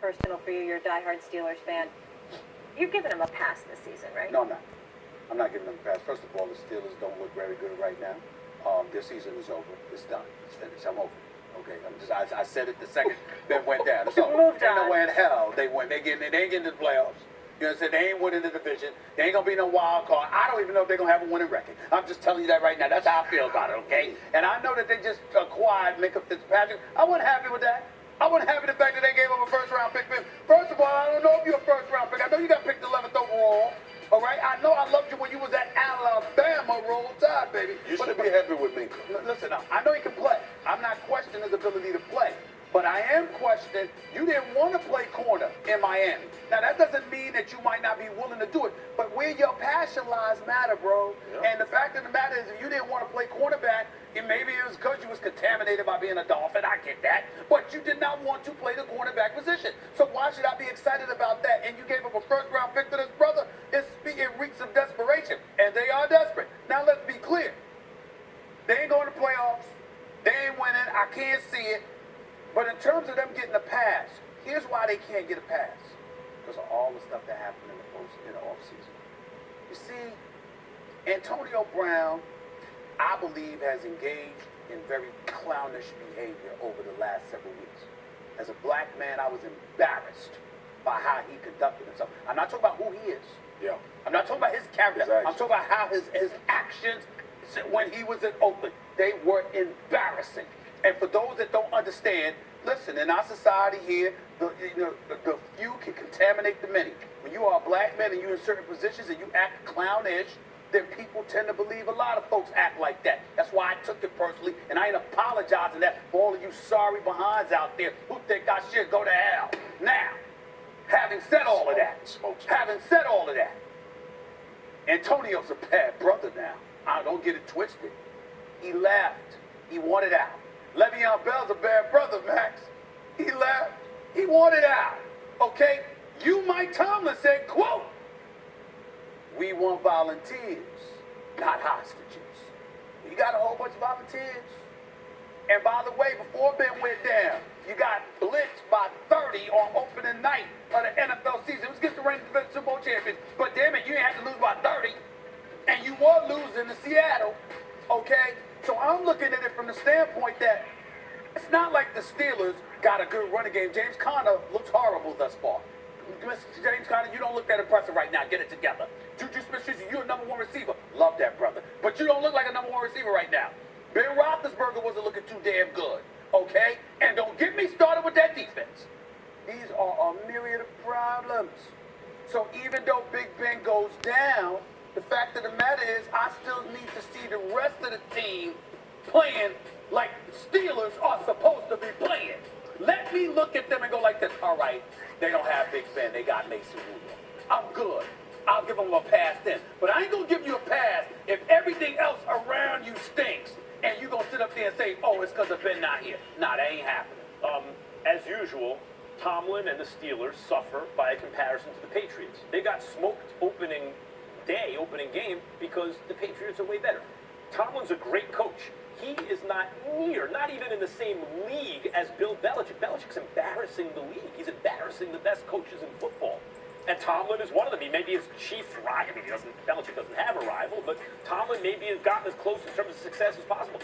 personal for you. You're a diehard Steelers fan. You're giving them a pass this season, right? No, I'm not. I'm not giving them a pass. First of all, the Steelers don't look very good right now. Their season is over. It's done. It's finished. I'm over. Okay, I said it the second Ben went down. It's over. Moved Ain't on. no way in hell they win. They ain't getting to the playoffs. You know what I'm saying? They ain't winning the division. They ain't gonna be no wild card. I don't even know if they're gonna have a winning record. I'm just telling you that right now. That's how I feel about it, okay? And I know that they just acquired Minka Fitzpatrick. I wasn't happy with that. I wasn't happy with the fact that they gave him a first-round pick. First of all, I don't know if you're a first-round pick. I know you got picked 11th overall. All right? I know I loved you when you was at Alabama. Roll Tide, baby. You should be happy with Minka. Listen, I know he can play. I'm not questioning his ability to play. But I am questioning, you didn't want to play corner in Miami. Now, that doesn't mean that you might not be willing to do it. But where your passion lies matter, bro. Yeah. And the fact of the matter is, if you didn't want to play cornerback, and maybe it was because you was contaminated by being a Dolphin. I get that. But you did not want to play the cornerback position. So why should I be excited about that? And you gave up a first-round pick to this brother. It reeks of desperation. And they are desperate. Now, let's be clear. They ain't going to playoffs. They ain't winning. I can't see it. But in terms of them getting a pass, here's why they can't get a pass. Because of all the stuff that happened in the offseason. You see, Antonio Brown, I believe, has engaged in very clownish behavior over the last several weeks. As a black man, I was embarrassed by how he conducted himself. I'm not talking about who he is. Yeah. I'm not talking about his character. Exactly. I'm talking about how his actions when he was in Oakland, they were embarrassing. And for those that don't understand, listen, in our society here, the few can contaminate the many. When you are a black man and you're in certain positions and you act clownish, then people tend to believe a lot of folks act like that. That's why I took it personally, and I ain't apologizing that for all of you sorry behinds out there who think I should go to hell. Now, having said all of that, Antonio's a bad brother now. I don't get it twisted. He left. He wanted out. Le'Veon Bell's a bad brother, Max. He left. He wanted out. Okay? You, Mike Tomlin, said, quote, "We want volunteers, not hostages." You got a whole bunch of volunteers. And by the way, before Ben went down, you got blitzed by 30 on opening night of the NFL season. It was against the reigning Super Bowl champions. But damn it, you ain't had to lose by 30. And you were losing to Seattle. Okay? So I'm looking at it from the standpoint that it's not like the Steelers got a good running game. James Conner looks horrible thus far. James Conner, you don't look that impressive right now. Get it together. Juju Smith-Schuster, you're a number one receiver. Love that, brother. But you don't look like a number one receiver right now. Ben Roethlisberger wasn't looking too damn good. Okay? And don't get me started with that defense. These are a myriad of problems. So even though Big Ben goes down, the fact of the matter is, I still need to see the rest of the team playing like Steelers are supposed to be playing. Let me look at them and go like this. All right, they don't have Big Ben. They got Mason Rudolph. I'm good. I'll give them a pass then. But I ain't going to give you a pass if everything else around you stinks and you going to sit up there and say, oh, it's because of Ben not here. Nah, that ain't happening. As usual, Tomlin and the Steelers suffer by a comparison to the Patriots. They got smoked opening game, because the Patriots are way better. Tomlin's a great coach. He is not even in the same league as Bill Belichick. Belichick's embarrassing the league. He's embarrassing the best coaches in football. And Tomlin is one of them. He may be his chief rival. I mean, Belichick doesn't have a rival, but Tomlin maybe has gotten as close in terms of success as possible.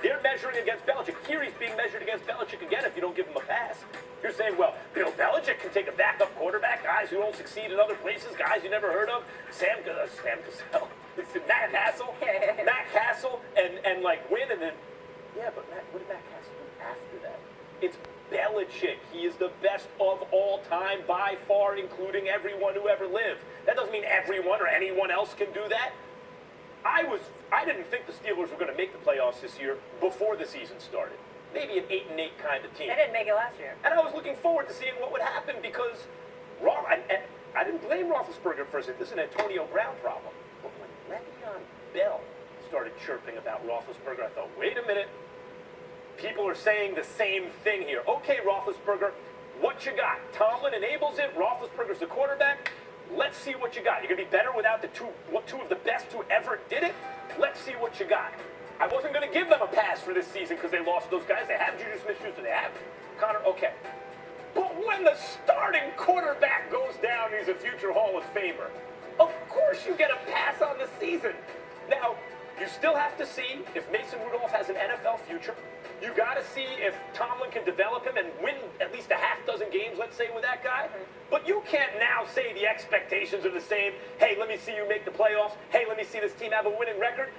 They're measuring against Belichick. Here he's being measured against Belichick again if you don't give him a pass. You're saying, well, Bill Belichick can take a backup quarterback, guys who don't succeed in other places, guys you never heard of, Sam Cassell, Matt Castle, and like win, and then, yeah, but what did Matt Castle do after that? It's Belichick. He is the best of all time by far, including everyone who ever lived. That doesn't mean everyone or anyone else can do that. I didn't think the Steelers were going to make the playoffs this year before the season started. Maybe an 8-8 kind of team. They didn't make it last year. And I was looking forward to seeing what would happen because I didn't blame Roethlisberger for it. This is an Antonio Brown problem. But when Le'Veon Bell started chirping about Roethlisberger, I thought, wait a minute. People are saying the same thing here. Okay, Roethlisberger, what you got? Tomlin enables it. Roethlisberger's the quarterback. Let's see what you got. You're going to be better without the two of the best who ever did it? Let's see what you got. I wasn't going to give them a pass for this season because they lost those guys. They have Juju Smith-Schuster. They have Connor. Okay. when the starting quarterback goes down, he's a future Hall of Famer. Of course you get a pass on the season. Now, you still have to see if Mason Rudolph has an NFL future. You got to see if Tomlin can develop him and win at least a half dozen games, let's say, with that guy. But you can't now say the expectations are the same. Hey, let me see you make the playoffs. Hey, let me see this team have a winning record.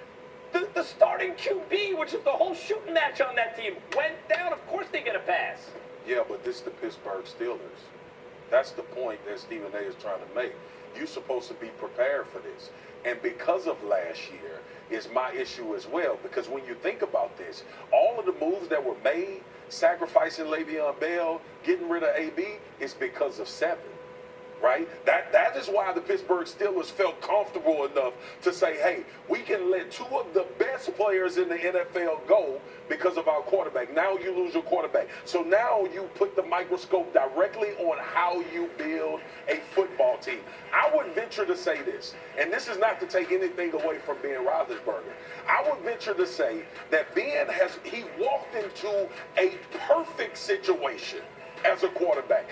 The starting QB, which is the whole shooting match on that team, went down. Of course they get a pass. Yeah, but this is the Pittsburgh Steelers. That's the point that Stephen A is trying to make. You're supposed to be prepared for this. And because of last year is my issue as well. Because when you think about this, all of the moves that were made, sacrificing Le'Veon Bell, getting rid of AB, is because of 7. Right? That is why the Pittsburgh Steelers felt comfortable enough to say, hey, we can let 2 of the best players in the NFL go because of our quarterback. Now you lose your quarterback. So now you put the microscope directly on how you build a football team. I would venture to say this, and this is not to take anything away from Ben Roethlisberger. I would venture to say that Ben he walked into a perfect situation as a quarterback.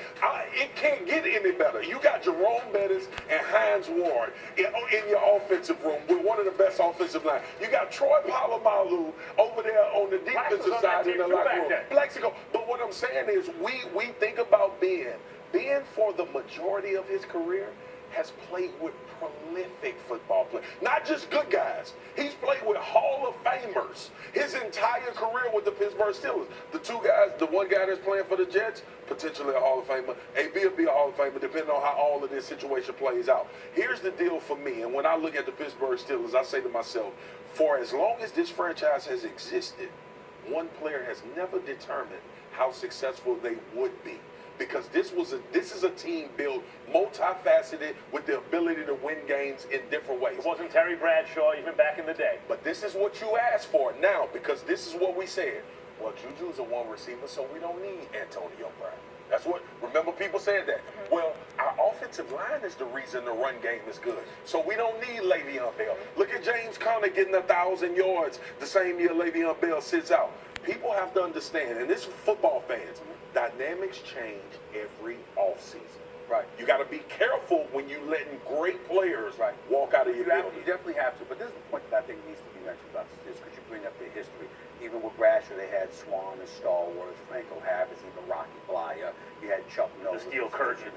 It can't get any better. You got Jerome Bettis and Hines Ward in your offensive room with one of the best offensive lines. You got Troy Polamalu over there on the defensive side in the locker room. Plexico. But what I'm saying is we think about Ben. Ben, for the majority of his career, has played with prolific football players. Not just good guys. He's played with Hall of Famers his entire career with the Pittsburgh Steelers. The 2 guys, the one guy that's playing for the Jets, potentially a Hall of Famer. AB will be a Hall of Famer depending on how all of this situation plays out. Here's the deal for me, and when I look at the Pittsburgh Steelers, I say to myself, for as long as this franchise has existed, one player has never determined how successful they would be. Because this is a team built multifaceted with the ability to win games in different ways. It wasn't Terry Bradshaw even back in the day. But this is what you asked for now, because this is what we said. Well, Juju's a 1 receiver, so we don't need Antonio Brown. That's what, remember people said that. Well, our offensive line is the reason the run game is good. So we don't need Le'Veon Bell. Look at James Conner getting 1,000 yards the same year Le'Veon Bell sits out. People have to understand, and this is football fans, dynamics change every offseason. Right. You got to be careful when you letting great players walk out of your building. You definitely have to. But this is the point that I think needs to be mentioned about this, because you bring up the history. Even with Bradshaw, they had Swan and Stallworth, Franco Harris, even Rocky Blyer. You had Chuck Noll. The steel curtain.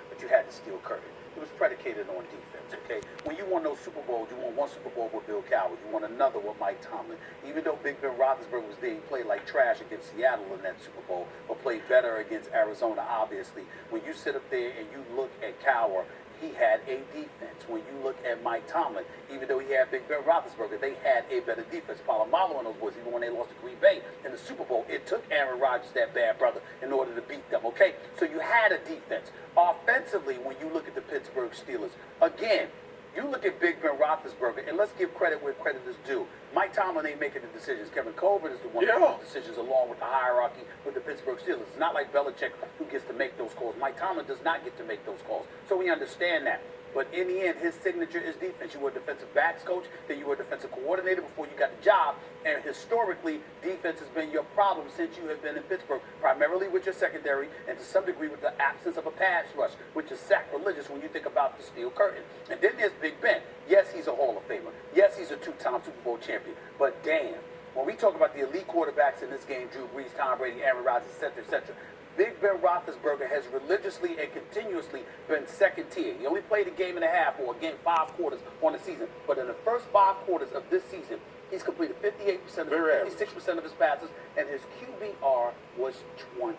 But you had the steel curtain. It was predicated on defense, okay? When you won those Super Bowls, you won 1 Super Bowl with Bill Cowher. You won another with Mike Tomlin. Even though Big Ben Roethlisberger was there, he played like trash against Seattle in that Super Bowl, but played better against Arizona, obviously. When you sit up there and you look at Cowher, he had a defense. When you look at Mike Tomlin, even though he had Big Ben Roethlisberger, they had a better defense. Polamalu and those boys, even when they lost to Green Bay in the Super Bowl, it took Aaron Rodgers, that bad brother, in order to beat them, okay? So you had a defense. Offensively, when you look at the Pittsburgh Steelers, again, you look at Big Ben Roethlisberger, and let's give credit where credit is due. Mike Tomlin ain't making the decisions. Kevin Colbert is the one making the decisions along with the hierarchy with the Pittsburgh Steelers. It's not like Belichick who gets to make those calls. Mike Tomlin does not get to make those calls. So we understand that. But in the end, his signature is defense. You were a defensive backs coach, then you were a defensive coordinator before you got the job. And historically, defense has been your problem since you have been in Pittsburgh, primarily with your secondary and to some degree with the absence of a pass rush, which is sacrilegious when you think about the steel curtain. And then there's Big Ben. Yes, he's a Hall of Famer. Yes, he's a 2-time Super Bowl champion. But damn, when we talk about the elite quarterbacks in this game, Drew Brees, Tom Brady, Aaron Rodgers, et cetera, Big Ben Roethlisberger has religiously and continuously been second tier. He only played a game and a half or a game 5 quarters on the season. But in the first 5 quarters of this season, he's completed 58% of 56% of his passes, and his QBR was 20.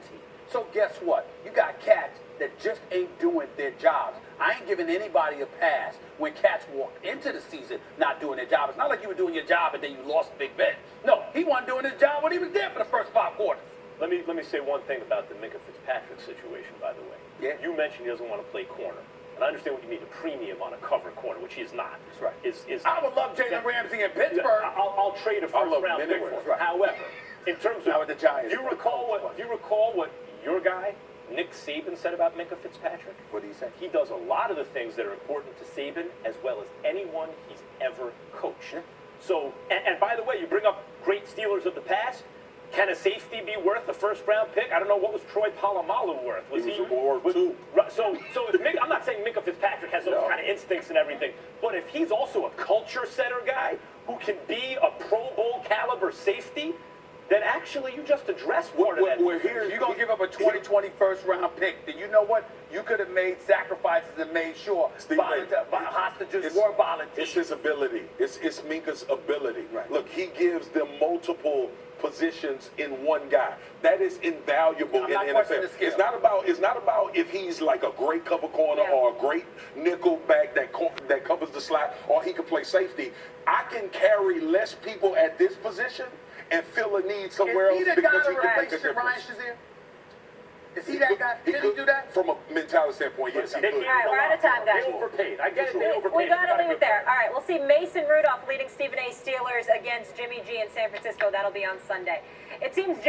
So guess what? You got cats that just ain't doing their jobs. I ain't giving anybody a pass when cats walked into the season not doing their job. It's not like you were doing your job and then you lost Big Ben. No, he wasn't doing his job when he was there for the first 5 quarters. Let me say one thing about the Minkah Fitzpatrick situation, by the way. Yeah. You mentioned he doesn't want to play corner. And I understand what you mean, a premium on a cover corner, which he is not. That's right. Is I would love Jalen Ramsey in Pittsburgh. I'll trade a first round pick for him. Right. However, in terms Now of with the Giants. you recall what your guy Nick Saban said about Minkah Fitzpatrick? What did he say? He does a lot of the things that are important to Saban as well as anyone he's ever coached. Yeah. So, and by the way, you bring up great Steelers of the past. Can a safety be worth a first-round pick? I don't know, what was Troy Polamalu worth? He was worth two. So if I'm not saying Minka Fitzpatrick has those kind of instincts and everything, but if he's also a culture setter guy who can be a Pro Bowl caliber safety, then actually you just addressed part of that. We're here. You're going to give up a 2020 first-round pick. Then you know what? You could have made sacrifices and made sure hostages were volunteers. It's his ability. It's Minka's ability. Right. Look, he gives them multiple positions in one guy. That is invaluable I'm in not NFL. questioning the skill. It's not about if he's like a great cover corner or a great nickel back that covers the slot, or he can play safety. I can carry less people at this position and fill a need somewhere else Is he the guy because to he can make a replace Ryan difference. Shazier? Is he that guy? Can he do that? From a mentality standpoint, yes, he They- could. All right, we're out of time, guys. They overpaid. I get it. They overpaid. We got to Gotta leave go. it there. All right, we'll see Mason Rudolph leading Stephen A. Steelers against Jimmy G in San Francisco. That'll be on Sunday. It seems